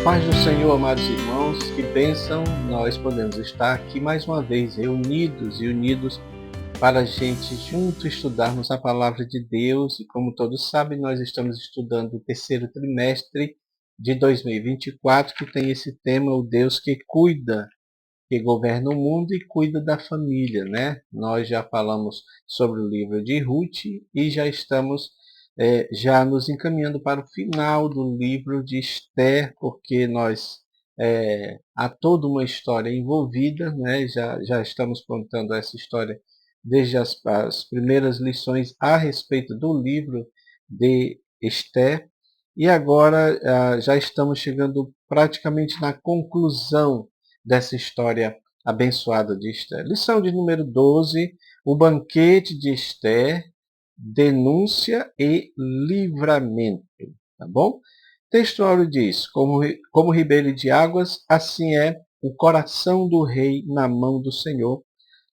paz do Senhor, amados irmãos, que bênção nós podemos estar aqui mais uma vez reunidos e unidos para a gente junto estudarmos a palavra de Deus. E como todos sabem, nós estamos estudando o terceiro trimestre de 2024, que tem esse tema, o Deus que cuida, que governa o mundo e cuida da família, né? Nós já falamos sobre o livro de Ruth e já estamos já nos encaminhando para o final do livro de Esther, porque há toda uma história envolvida, né? Já estamos contando essa história desde as primeiras lições a respeito do livro de Esther, e agora já estamos chegando praticamente na conclusão dessa história abençoada de Esther. Lição de número 12, o banquete de Esther, denúncia e livramento. Tá bom? O texto áureo diz, como ribeiro de águas, assim é o coração do rei na mão do Senhor,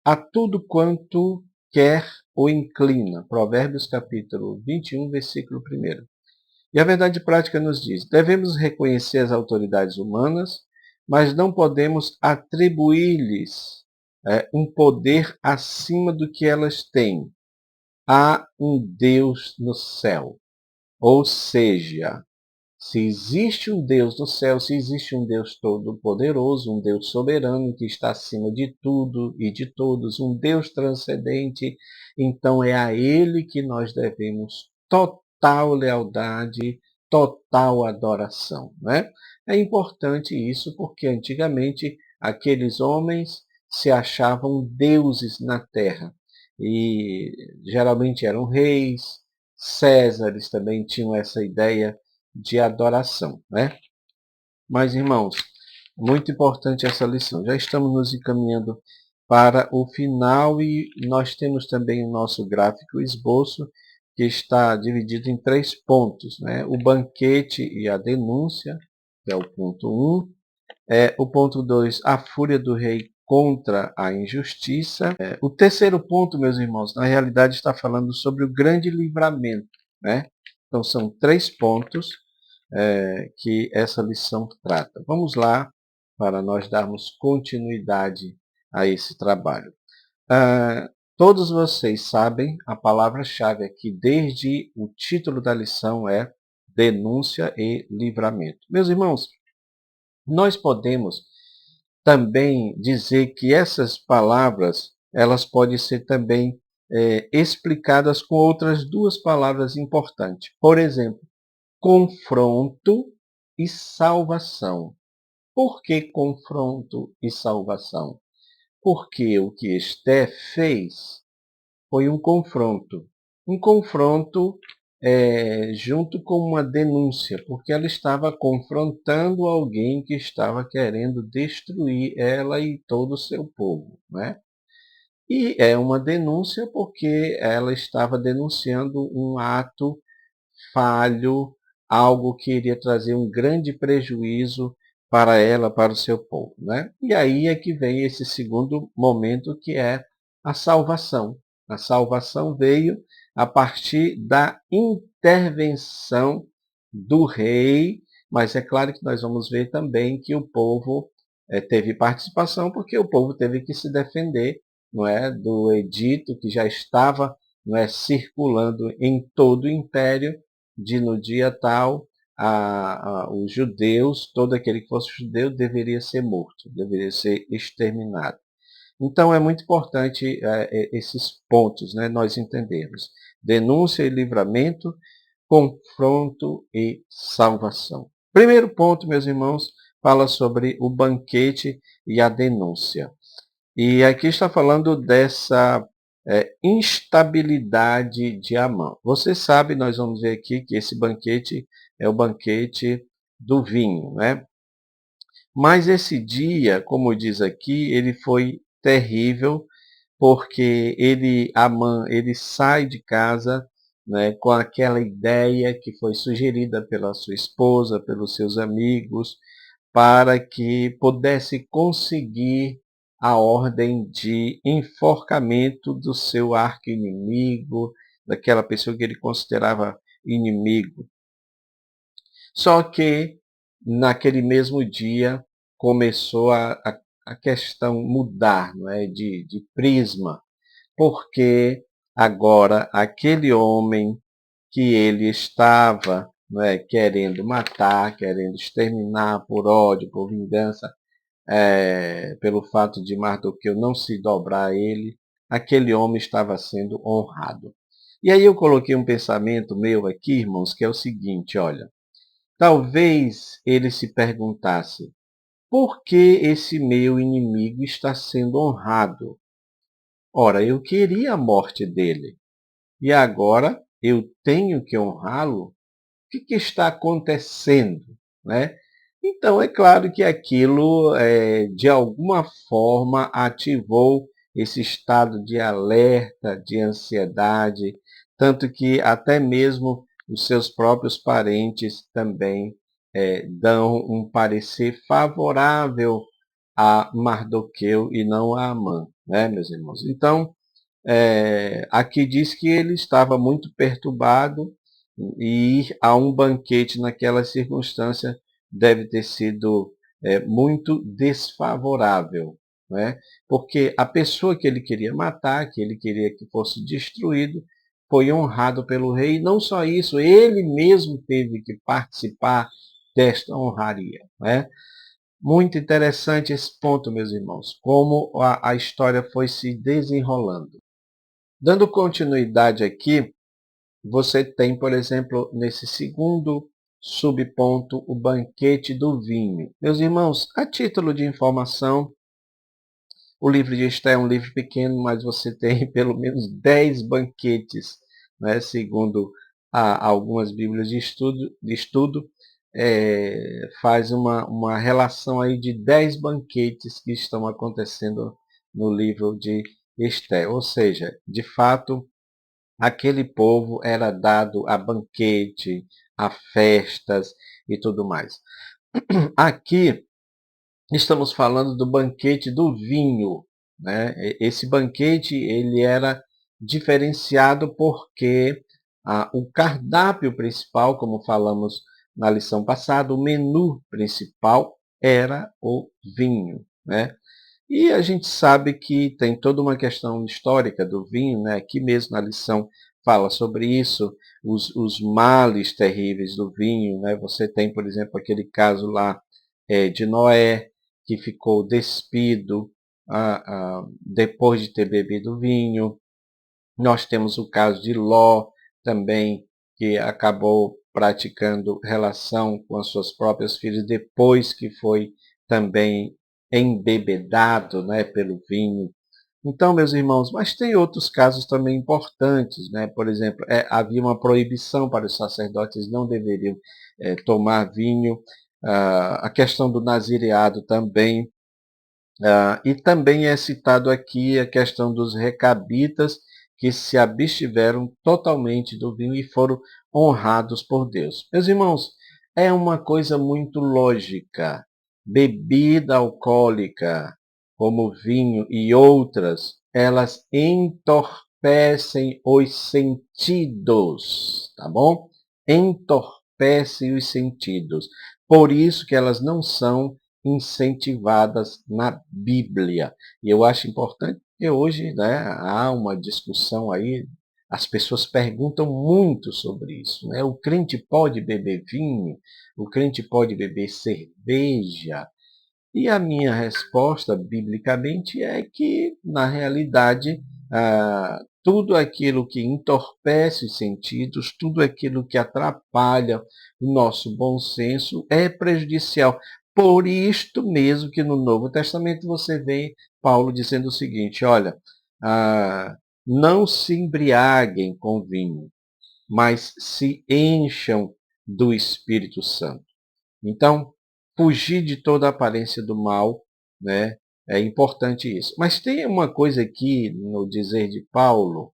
a tudo quanto quer o inclina. Provérbios capítulo 21, versículo 1. E a verdade prática nos diz, devemos reconhecer as autoridades humanas, mas não podemos atribuir-lhes um poder acima do que elas têm. Há um Deus no céu. Ou seja, se existe um Deus no céu, se existe um Deus todo-poderoso, um Deus soberano que está acima de tudo e de todos, um Deus transcendente, então é a Ele que nós devemos total lealdade, total adoração, né? É importante isso porque antigamente aqueles homens se achavam deuses na terra e geralmente eram reis, Césares também tinham essa ideia de adoração, né? Mas, irmãos, muito importante essa lição. Já estamos nos encaminhando para o final e nós temos também o nosso gráfico esboço, que está dividido em 3 pontos, né? O banquete e a denúncia, que é o ponto 1. O ponto 2, a fúria do rei contra a injustiça. O terceiro ponto, meus irmãos, na realidade está falando sobre o grande livramento, né? Então são 3 pontos que essa lição trata. Vamos lá para nós darmos continuidade a esse trabalho. Todos vocês sabem, a palavra-chave aqui desde o título da lição é denúncia e livramento. Meus irmãos, nós podemos também dizer que essas palavras elas podem ser também explicadas com outras 2 palavras importantes. Por exemplo, confronto e salvação. Por que confronto e salvação? Porque o que Esther fez foi um confronto. Um confronto junto com uma denúncia, porque ela estava confrontando alguém que estava querendo destruir ela e todo o seu povo, né? E é uma denúncia porque ela estava denunciando um ato falho, algo que iria trazer um grande prejuízo para ela, para o seu povo, né? E aí é que vem esse segundo momento, que é a salvação. A salvação veio a partir da intervenção do rei, mas é claro que nós vamos ver também que o povo teve participação, porque o povo teve que se defender, não é, do edito que já estava, não é, circulando em todo o império, de no dia tal os judeus, todo aquele que fosse judeu deveria ser morto, deveria ser exterminado. Então é muito importante esses pontos, né, nós entendermos. Denúncia e livramento, confronto e salvação. Primeiro ponto, meus irmãos, fala sobre o banquete e a denúncia. E aqui está falando dessa instabilidade de Amã. Você sabe, nós vamos ver aqui que esse banquete é o banquete do vinho, né? Mas esse dia, como diz aqui, ele foi terrível, porque Amã, ele sai de casa, né, com aquela ideia que foi sugerida pela sua esposa, pelos seus amigos, para que pudesse conseguir a ordem de enforcamento do seu arqui-inimigo, daquela pessoa que ele considerava inimigo. Só que naquele mesmo dia começou a questão mudar, não é? De prisma, porque agora aquele homem que ele estava, não é, querendo matar, querendo exterminar por ódio, por vingança, pelo fato de Mardoqueu não se dobrar a ele, aquele homem estava sendo honrado. E aí eu coloquei um pensamento meu aqui, irmãos, que é o seguinte, olha, talvez ele se perguntasse, por que esse meu inimigo está sendo honrado? Ora, eu queria a morte dele, e agora eu tenho que honrá-lo? O que está acontecendo? Né? Então, é claro que aquilo, de alguma forma, ativou esse estado de alerta, de ansiedade, tanto que até mesmo os seus próprios parentes também dão um parecer favorável a Mardoqueu e não a Amã, né, meus irmãos? Então, aqui diz que ele estava muito perturbado e ir a um banquete naquela circunstância deve ter sido muito desfavorável, né? Porque a pessoa que ele queria matar, que ele queria que fosse destruído, foi honrado pelo rei. E não só isso, ele mesmo teve que participar desta honraria, né? Muito interessante esse ponto, meus irmãos, como a história foi se desenrolando. Dando continuidade aqui, você tem, por exemplo, nesse segundo subponto, o banquete do vinho. Meus irmãos, a título de informação, o livro de Esté é um livro pequeno, mas você tem pelo menos 10 banquetes, né, segundo algumas bíblias de estudo faz uma relação aí de 10 banquetes que estão acontecendo no livro de Esté. Ou seja, de fato, aquele povo era dado a banquete, a festas e tudo mais. Aqui estamos falando do banquete do vinho, né? Esse banquete ele era diferenciado porque o cardápio principal, como falamos na lição passada, o menu principal era o vinho, né? E a gente sabe que tem toda uma questão histórica do vinho, né? Aqui mesmo na lição fala sobre isso, os males terríveis do vinho, né? Você tem, por exemplo, aquele caso lá de Noé, que ficou despido depois de ter bebido vinho. Nós temos o caso de Ló também, que acabou praticando relação com as suas próprias filhas depois que foi também embebedado, né, pelo vinho. Então, meus irmãos, mas tem outros casos também importantes, né? Por exemplo, havia uma proibição para os sacerdotes, não deveriam tomar vinho. A questão do nazireado também. E também é citado aqui a questão dos recabitas que se abstiveram totalmente do vinho e foram honrados por Deus. Meus irmãos, é uma coisa muito lógica. Bebida alcoólica, como vinho e outras, elas entorpecem os sentidos, tá bom? Entorpecem os sentidos. Por isso que elas não são incentivadas na Bíblia. E eu acho importante que hoje, né, há uma discussão aí, as pessoas perguntam muito sobre isso. Né? O crente pode beber vinho? O crente pode beber cerveja? E a minha resposta, biblicamente, é que, na realidade, tudo aquilo que entorpece os sentidos, tudo aquilo que atrapalha o nosso bom senso é prejudicial. Por isto mesmo que no Novo Testamento você vê Paulo dizendo o seguinte, olha, não se embriaguem com vinho, mas se encham do Espírito Santo. Então, fugir de toda a aparência do mal, né? É importante isso. Mas tem uma coisa aqui no dizer de Paulo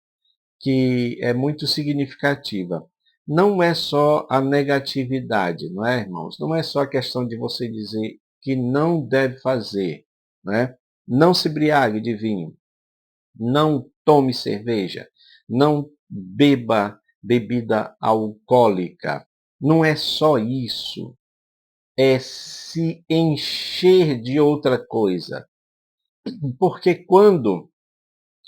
que é muito significativa. Não é só a negatividade, não é, irmãos? Não é só a questão de você dizer que não deve fazer, né? Não se embriague de vinho, não tome cerveja, não beba bebida alcoólica. Não é só isso. é se encher de outra coisa. Porque quando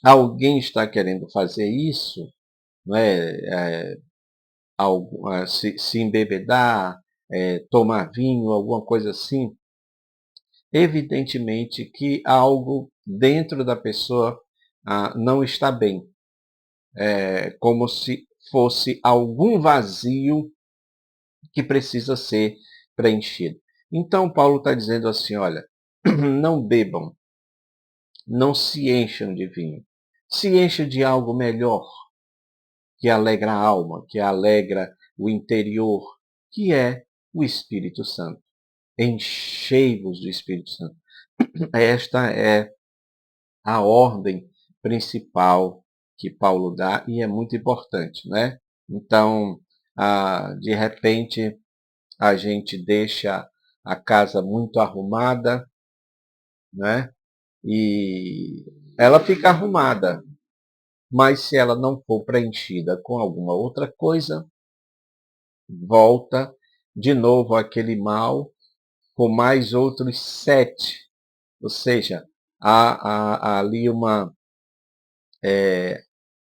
alguém está querendo fazer isso, não é, se embebedar, tomar vinho, alguma coisa assim, evidentemente que algo dentro da pessoa não está bem. Como se fosse algum vazio que precisa ser preenchido. Então, Paulo está dizendo assim: olha, não bebam, não se encham de vinho, se encham de algo melhor, que alegra a alma, que alegra o interior, que é o Espírito Santo. Enchei-vos do Espírito Santo. Esta é a ordem principal que Paulo dá e é muito importante, né? Então, de repente, a gente deixa a casa muito arrumada, né? E ela fica arrumada, mas se ela não for preenchida com alguma outra coisa, volta de novo aquele mal com mais outros 7. Ou seja, há ali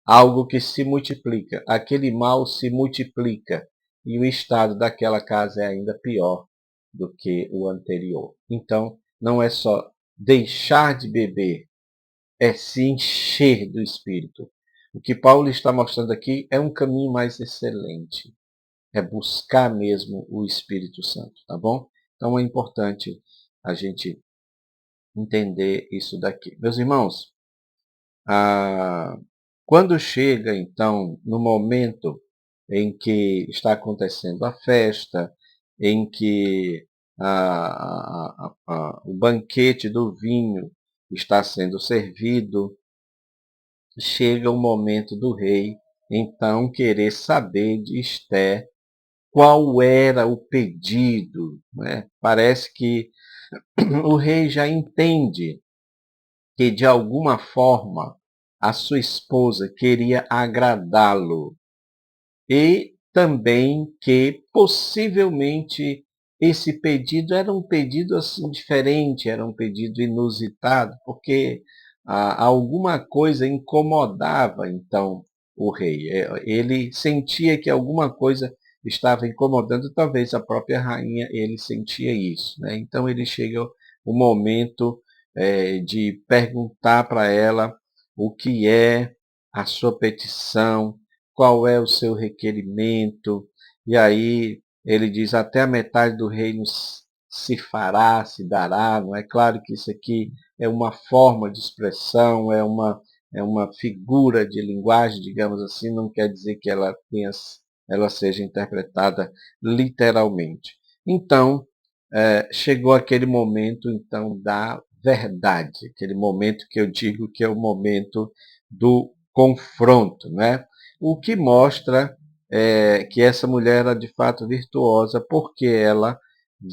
algo que se multiplica. Aquele mal se multiplica e o estado daquela casa é ainda pior do que o anterior. Então, não é só deixar de beber, é se encher do Espírito. O que Paulo está mostrando aqui é um caminho mais excelente. É buscar mesmo o Espírito Santo, tá bom? Então é importante a gente entender isso daqui. Meus irmãos, quando chega então no momento em que está acontecendo a festa, em que o banquete do vinho está sendo servido, chega o momento do rei então querer saber de Esther qual era o pedido, né? Parece que o rei já entende que de alguma forma a sua esposa queria agradá-lo e também que possivelmente esse pedido era um pedido assim diferente, era um pedido inusitado, porque alguma coisa incomodava então o rei. Ele sentia que alguma coisa estava incomodando, talvez a própria rainha ele sentia isso, né? Então ele chega o momento de perguntar para ela o que é a sua petição, qual é o seu requerimento, e aí ele diz: até a metade do reino se fará, se dará. Não é claro que isso aqui é uma forma de expressão, é uma figura de linguagem, digamos assim, não quer dizer que ela seja interpretada literalmente. Então, chegou aquele momento então da verdade, aquele momento que eu digo que é o momento do confronto, né? O que mostra que essa mulher era de fato virtuosa, porque ela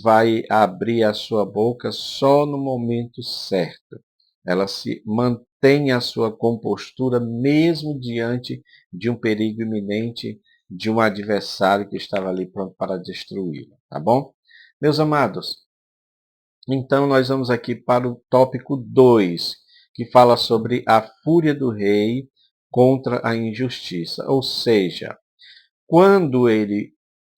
vai abrir a sua boca só no momento certo. Ela se mantém a sua compostura mesmo diante de um perigo iminente, de um adversário que estava ali pronto para destruí-la, tá bom? Meus amados, então nós vamos aqui para o tópico 2, que fala sobre a fúria do rei contra a injustiça. Ou seja, quando ele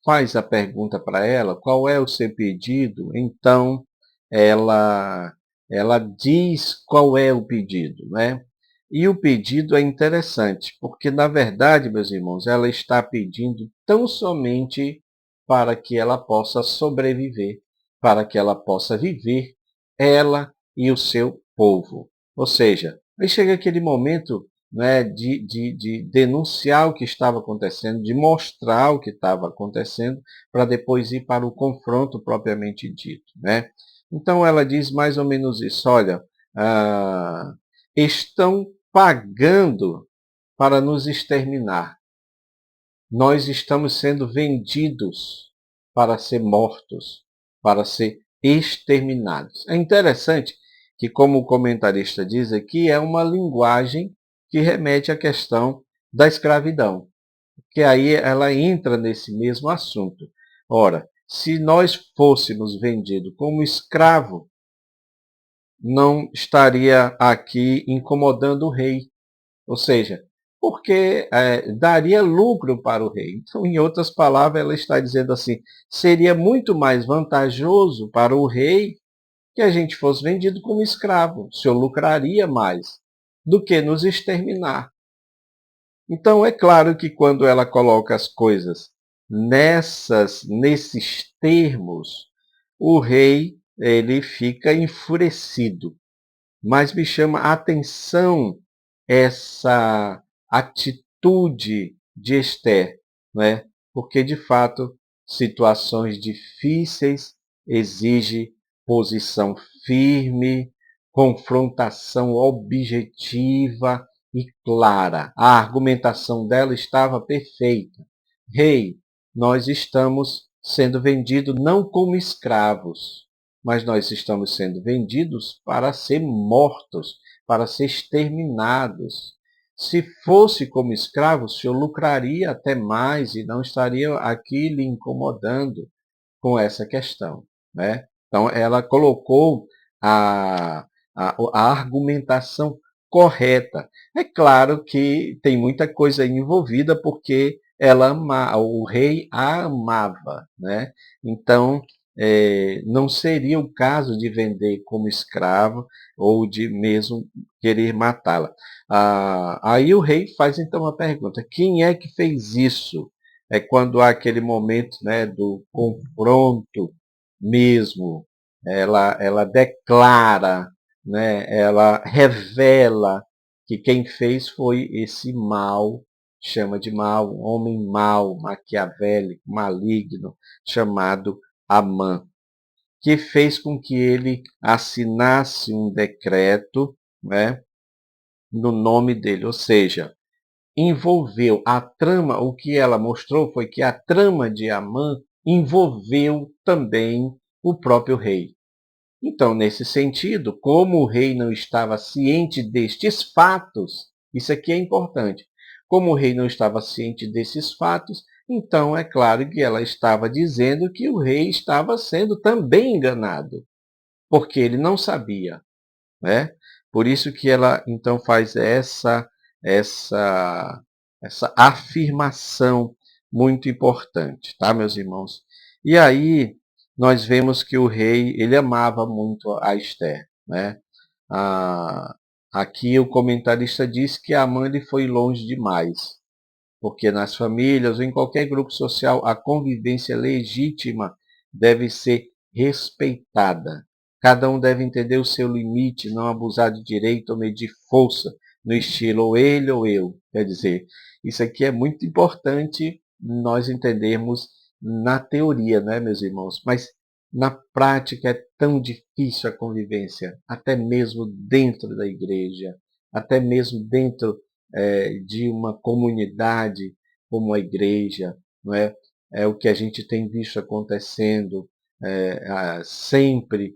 faz a pergunta para ela, qual é o seu pedido, então ela, ela diz qual é o pedido, né? E o pedido é interessante, porque na verdade, meus irmãos, ela está pedindo tão somente para que ela possa sobreviver, para que ela possa viver, ela e o seu povo. Ou seja, aí chega aquele momento, né, de denunciar o que estava acontecendo, de mostrar o que estava acontecendo, para depois ir para o confronto propriamente dito, né? Então ela diz mais ou menos isso: olha, estão pagando para nos exterminar. Nós estamos sendo vendidos para ser mortos, para ser exterminados. É interessante que, como o comentarista diz aqui, é uma linguagem que remete à questão da escravidão, que aí ela entra nesse mesmo assunto. Ora, se nós fôssemos vendidos como escravo, não estaria aqui incomodando o rei. Ou seja, porque daria lucro para o rei. Então, em outras palavras, ela está dizendo assim, seria muito mais vantajoso para o rei que a gente fosse vendido como escravo. O senhor lucraria mais do que nos exterminar. Então, é claro que quando ela coloca as coisas nesses termos, o rei ele fica enfurecido. Mas me chama a atenção essa atitude de Esther, não é? Porque, de fato, situações difíceis exigem posição firme, confrontação objetiva e clara. A argumentação dela estava perfeita. Rei, nós estamos sendo vendidos não como escravos, mas nós estamos sendo vendidos para ser mortos, para ser exterminados. Se fosse como escravo, o senhor lucraria até mais e não estaria aqui lhe incomodando com essa questão, né? Então, ela colocou a argumentação correta. É claro que tem muita coisa envolvida, porque o rei a amava, né? Então, não seria o caso de vender como escravo ou de mesmo querer matá-la. Aí o rei faz então a pergunta: quem é que fez isso? É quando há aquele momento, né, do confronto mesmo. Ela declara, né, ela revela que quem fez foi esse mal, chama de mal, um homem mau, maquiavélico, maligno, chamado Amã, que fez com que ele assinasse um decreto, né, no nome dele, ou seja, envolveu a trama, o que ela mostrou foi que a trama de Amã envolveu também o próprio rei. Então, nesse sentido, como o rei não estava ciente destes fatos, isso aqui é importante. Como o rei não estava ciente desses fatos, então é claro que ela estava dizendo que o rei estava sendo também enganado, porque ele não sabia, né? Por isso que ela então faz essa essa afirmação muito importante, tá, meus irmãos? E aí nós vemos que o rei ele amava muito a Esther, né? Ah, aqui o comentarista diz que Amã ele foi longe demais, porque nas famílias ou em qualquer grupo social a convivência legítima deve ser respeitada. Cada um deve entender o seu limite, não abusar de direito ou medir força no estilo ou ele ou eu. Quer dizer, isso aqui é muito importante nós entendermos na teoria, né, meus irmãos? Mas na prática é tão difícil a convivência, até mesmo dentro da igreja, até mesmo dentro de uma comunidade como a igreja, não é? É o que a gente tem visto acontecendo, sempre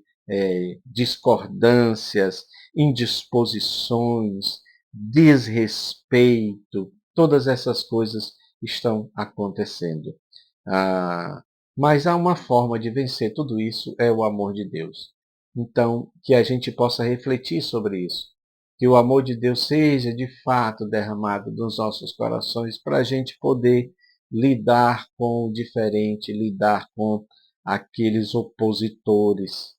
discordâncias, indisposições, desrespeito, todas essas coisas estão acontecendo. Ah, mas há uma forma de vencer tudo isso, é o amor de Deus. Então, que a gente possa refletir sobre isso. Que o amor de Deus seja de fato derramado nos nossos corações para a gente poder lidar com o diferente, lidar com aqueles opositores,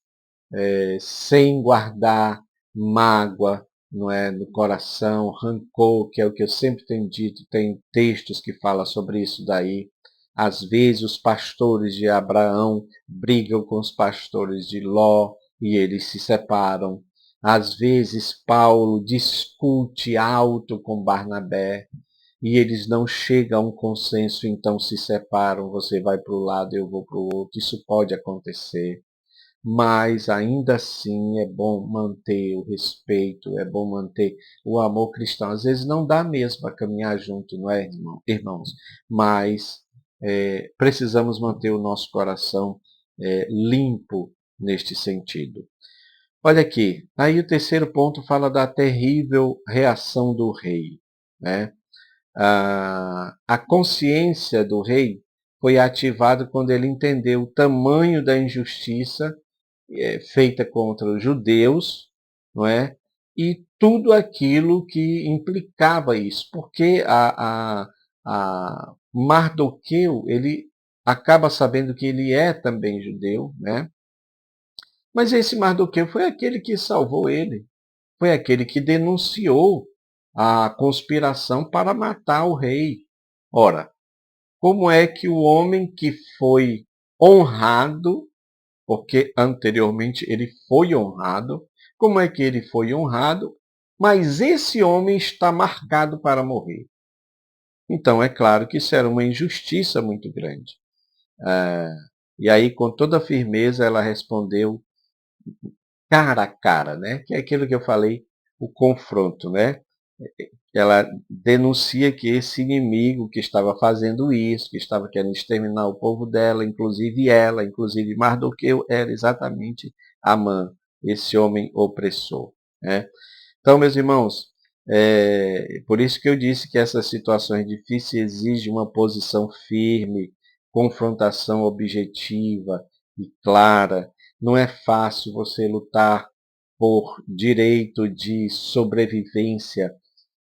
sem guardar mágoa, não é, no coração, rancor, que é o que eu sempre tenho dito, tem textos que falam sobre isso daí. Às vezes os pastores de Abraão brigam com os pastores de Ló e eles se separam. Às vezes Paulo discute alto com Barnabé e eles não chegam a um consenso, então se separam, você vai para o lado, eu vou para o outro. Isso pode acontecer, mas ainda assim é bom manter o respeito, é bom manter o amor cristão. Às vezes não dá mesmo para caminhar junto, não é, irmãos? Mas precisamos manter o nosso coração limpo neste sentido. Olha aqui, aí o terceiro ponto fala da terrível reação do rei, né? A consciência do rei foi ativado quando ele entendeu o tamanho da injustiça feita contra os judeus, não é? E tudo aquilo que implicava isso, porque a Mardoqueu, ele acaba sabendo que ele é também judeu, né? Mas esse Mardoqueu foi aquele que salvou ele, foi aquele que denunciou a conspiração para matar o rei. Ora, como é que o homem que foi honrado, porque anteriormente ele foi honrado, como é que ele foi honrado, mas esse homem está marcado para morrer? Então é claro que isso era uma injustiça muito grande. E aí, com toda firmeza, ela respondeu cara a cara, né? Que é aquilo que eu falei, o confronto, né? Ela denuncia que esse inimigo que estava fazendo isso, que estava querendo exterminar o povo dela, inclusive Mardoqueu, era exatamente Amã, esse homem opressor, né? Então, meus irmãos, por isso que eu disse que essas situações difíceis exigem uma posição firme, confrontação objetiva e clara. Não é fácil você lutar por direito de sobrevivência.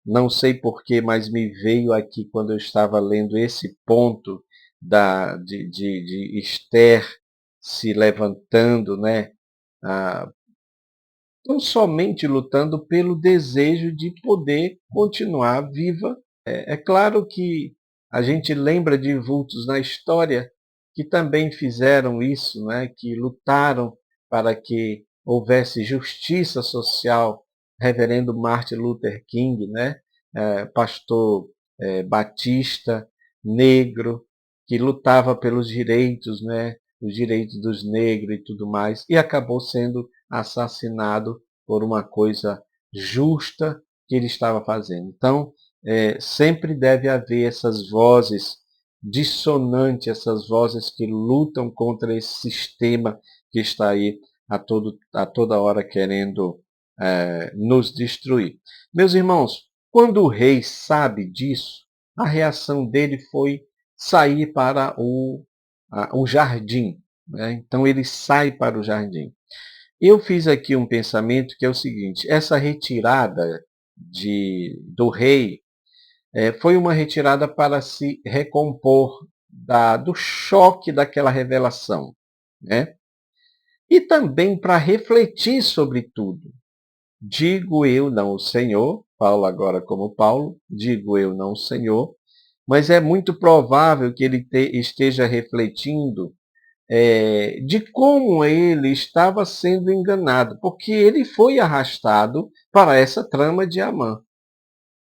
Não sei porquê, mas me veio aqui quando eu estava lendo esse ponto de Esther se levantando, né? Ah, não somente lutando pelo desejo de poder continuar viva. É claro que a gente lembra de vultos na história que também fizeram isso, né? Que lutaram para que houvesse justiça social. Reverendo Martin Luther King, né? Pastor Batista, negro, que lutava pelos direitos, né? Os direitos dos negros e tudo mais, e acabou sendo assassinado por uma coisa justa que ele estava fazendo. Então, sempre deve haver essas vozes dissonantes, essas vozes que lutam contra esse sistema que está aí a toda hora querendo nos destruir. Meus irmãos, quando o rei sabe disso, a reação dele foi sair para o jardim. Né? Então ele sai para o jardim. Eu fiz aqui um pensamento que é o seguinte: essa retirada do rei foi uma retirada para se recompor do choque daquela revelação, né? E também para refletir sobre tudo. Digo eu, não o Senhor, Paulo agora como Paulo, digo eu, não o Senhor, mas é muito provável que ele esteja refletindo de como ele estava sendo enganado, porque ele foi arrastado para essa trama de Amã.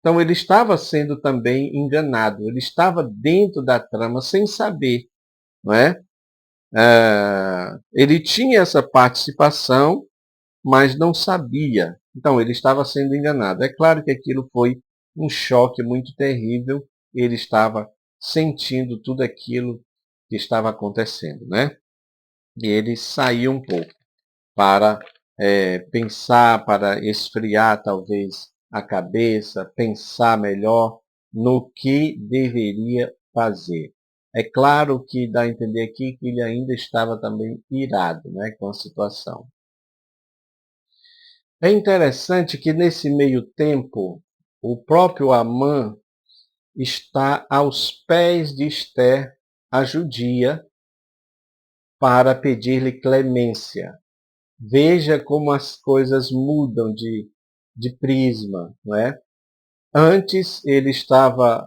Então ele estava sendo também enganado, ele estava dentro da trama sem saber, não é? Ele tinha essa participação, mas não sabia. Então ele estava sendo enganado. É claro que aquilo foi um choque muito terrível. Ele estava sentindo tudo aquilo que estava acontecendo, né? E ele saiu um pouco para pensar, para esfriar talvez a cabeça, pensar melhor no que deveria fazer. É claro que dá a entender aqui que ele ainda estava também irado, né, com a situação. É interessante que nesse meio tempo, o próprio Amã está aos pés de Esther, a judia, para pedir-lhe clemência. Veja como as coisas mudam de prisma, não é? Antes ele estava,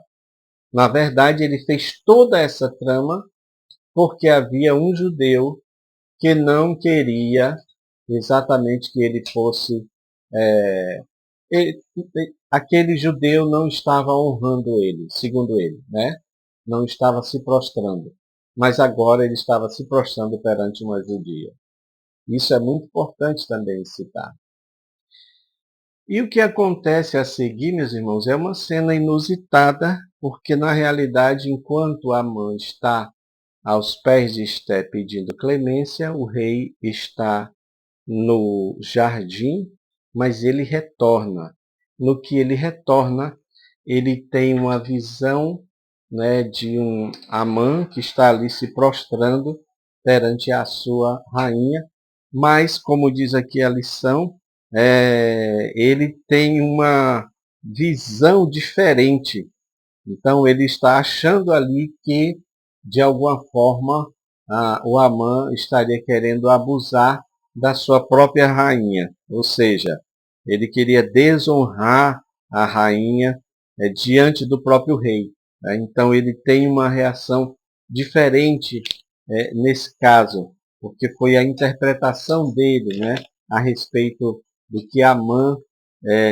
na verdade, ele fez toda essa trama porque havia um judeu que não queria exatamente que ele fosse. É, aquele judeu não estava honrando ele, segundo ele, né? Não estava se prostrando. Mas agora ele estava se prostrando perante uma judia. Isso é muito importante também citar. E o que acontece a seguir, meus irmãos, é uma cena inusitada, porque na realidade, enquanto Amã está aos pés de Esté pedindo clemência, o rei está no jardim, mas ele retorna. No que ele retorna, ele tem uma visão né, de um Amã que está ali se prostrando perante a sua rainha, mas, como diz aqui a lição, ele tem uma visão diferente. Então, ele está achando ali que, de alguma forma, o Amã estaria querendo abusar da sua própria rainha. Ou seja, ele queria desonrar a rainha diante do próprio rei. Né? Então, ele tem uma reação diferente nesse caso, porque foi a interpretação dele, né, a respeito do que Amã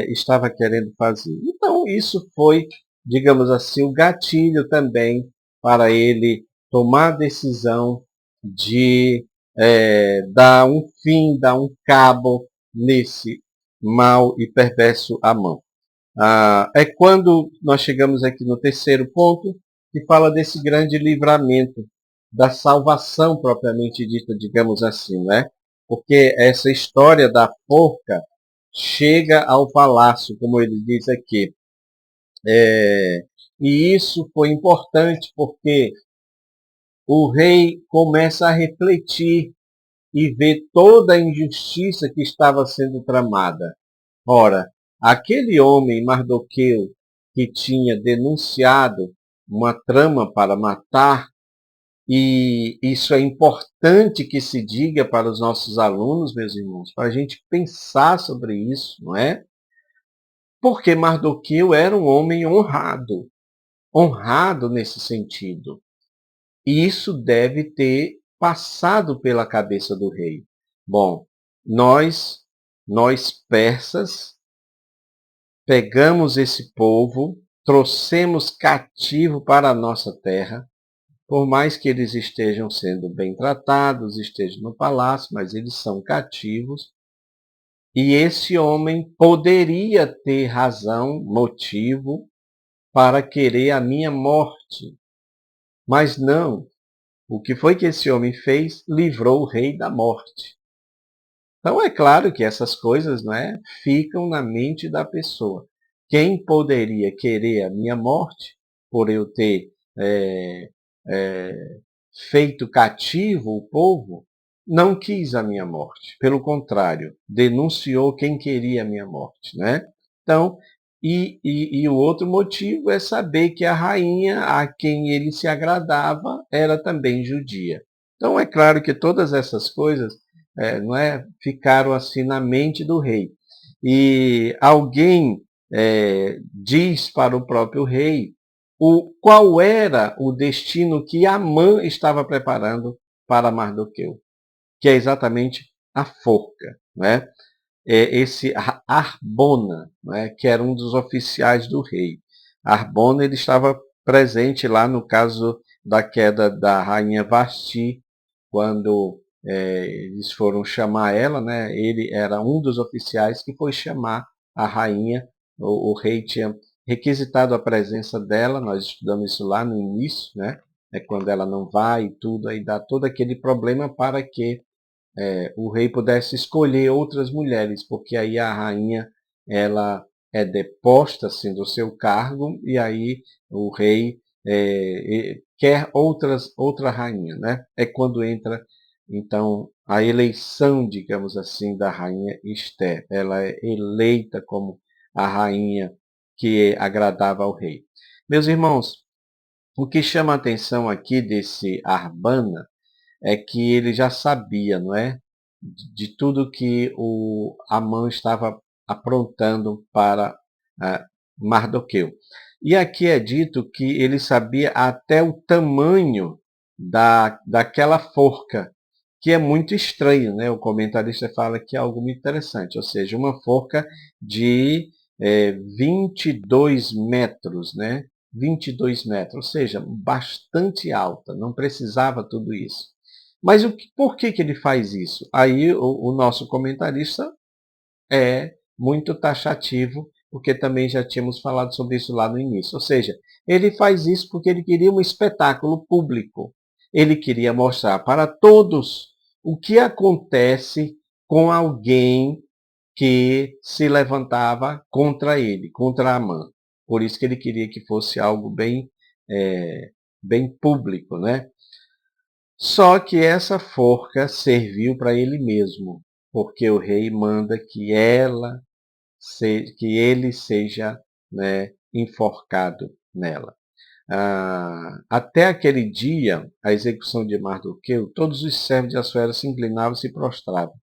estava querendo fazer. Então, isso foi, digamos assim, o gatilho também para ele tomar a decisão de dar um fim, dar um cabo nesse mau e perverso Amã. É quando nós chegamos aqui no terceiro ponto, que fala desse grande livramento, da salvação propriamente dita, digamos assim, né? Porque essa história da forca chega ao palácio, como ele diz aqui. E isso foi importante porque o rei começa a refletir e ver toda a injustiça que estava sendo tramada. Ora, aquele homem, Mardoqueu, que tinha denunciado uma trama para matar, e isso é importante que se diga para os nossos alunos, meus irmãos, para a gente pensar sobre isso, não é? Porque Mardoqueu era um homem honrado, honrado nesse sentido. E isso deve ter passado pela cabeça do rei. Bom, nós persas, pegamos esse povo, trouxemos cativo para a nossa terra, por mais que eles estejam sendo bem tratados, estejam no palácio, mas eles são cativos. E esse homem poderia ter razão, motivo, para querer a minha morte. Mas não. O que foi que esse homem fez? Livrou o rei da morte. Então é claro que essas coisas, não é, ficam na mente da pessoa. Quem poderia querer a minha morte por eu ter é, feito cativo o povo, não quis a minha morte. Pelo contrário, denunciou quem queria a minha morte, né? Então, e o outro motivo é saber que a rainha a quem ele se agradava era também judia. Então é claro que todas essas coisas não é, ficaram assim na mente do rei. E alguém diz para o próprio rei qual era o destino que Amã estava preparando para Mardoqueu, que é exatamente a forca, né? Esse Arbona, né, que era um dos oficiais do rei. Arbona ele estava presente lá no caso da queda da rainha Vasti, quando eles foram chamar ela, né, ele era um dos oficiais que foi chamar a rainha, o rei tinha requisitado a presença dela, nós estudamos isso lá no início, né, quando ela não vai e tudo, aí dá todo aquele problema para que o rei pudesse escolher outras mulheres, porque aí a rainha ela é deposta assim do seu cargo e aí o rei quer outra rainha, né? É quando entra então a eleição, digamos assim, da rainha Esther. Ela é eleita como a rainha que agradava ao rei. Meus irmãos, o que chama a atenção aqui desse Arbana é que ele já sabia, não é? De tudo que o Amã estava aprontando para Mardoqueu. E aqui é dito que ele sabia até o tamanho daquela forca, que é muito estranho, né? O comentarista fala que é algo muito interessante, ou seja, uma forca de 22 metros, né? 22 metros, ou seja, bastante alta, não precisava tudo isso. Mas por que ele faz isso? Aí o nosso comentarista é muito taxativo, porque também já tínhamos falado sobre isso lá no início. Ou seja, ele faz isso porque ele queria um espetáculo público. Ele queria mostrar para todos o que acontece com alguém que se levantava contra ele, contra Amã. Por isso que ele queria que fosse algo bem bem público, né? Só que essa forca serviu para ele mesmo, porque o rei manda que ele seja, né, enforcado nela. Até aquele dia, a execução de Mardoqueu, todos os servos de Assuero se inclinavam e se prostravam,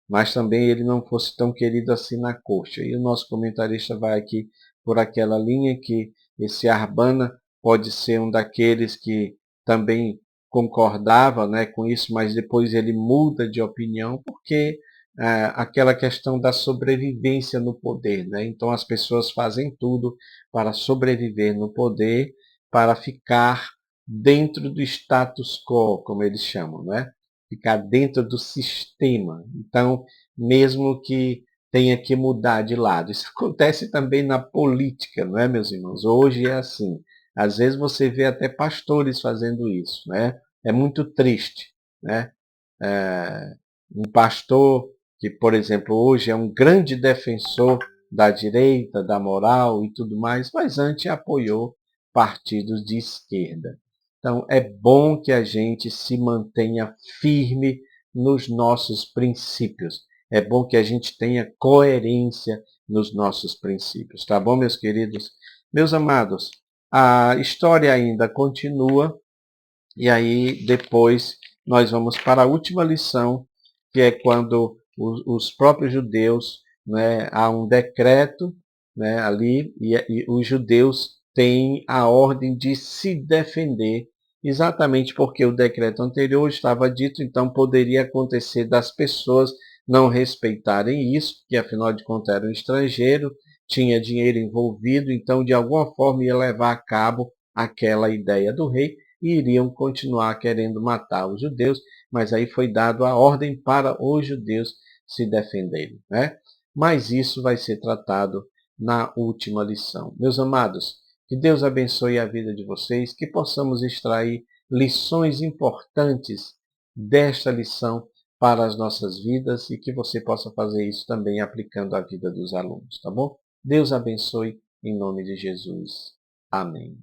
mas também ele não fosse tão querido assim na corte. E o nosso comentarista vai aqui por aquela linha que esse Arbana pode ser um daqueles que também concordava, né, com isso, mas depois ele muda de opinião, porque aquela questão da sobrevivência no poder, né? Então as pessoas fazem tudo para sobreviver no poder, para ficar dentro do status quo, como eles chamam, né? Ficar dentro do sistema. Então, mesmo que tenha que mudar de lado. Isso acontece também na política, não é, meus irmãos? Hoje é assim. Às vezes você vê até pastores fazendo isso, né? É muito triste, né? Um pastor que, por exemplo, hoje é um grande defensor da direita, da moral e tudo mais, mas antes apoiou partidos de esquerda. Então, é bom que a gente se mantenha firme nos nossos princípios. É bom que a gente tenha coerência nos nossos princípios. Tá bom, meus queridos? Meus amados, a história ainda continua e aí depois nós vamos para a última lição, que é quando os próprios judeus, né, há um decreto, né, ali e os judeus têm a ordem de se defender, exatamente porque o decreto anterior estava dito, então poderia acontecer das pessoas não respeitarem isso, que afinal de contas era um estrangeiro, tinha dinheiro envolvido, então de alguma forma ia levar a cabo aquela ideia do rei, e iriam continuar querendo matar os judeus, mas aí foi dado a ordem para os judeus se defenderem, né? Mas isso vai ser tratado na última lição. Meus amados, que Deus abençoe a vida de vocês, que possamos extrair lições importantes desta lição para as nossas vidas e que você possa fazer isso também aplicando à vida dos alunos, tá bom? Deus abençoe em nome de Jesus. Amém.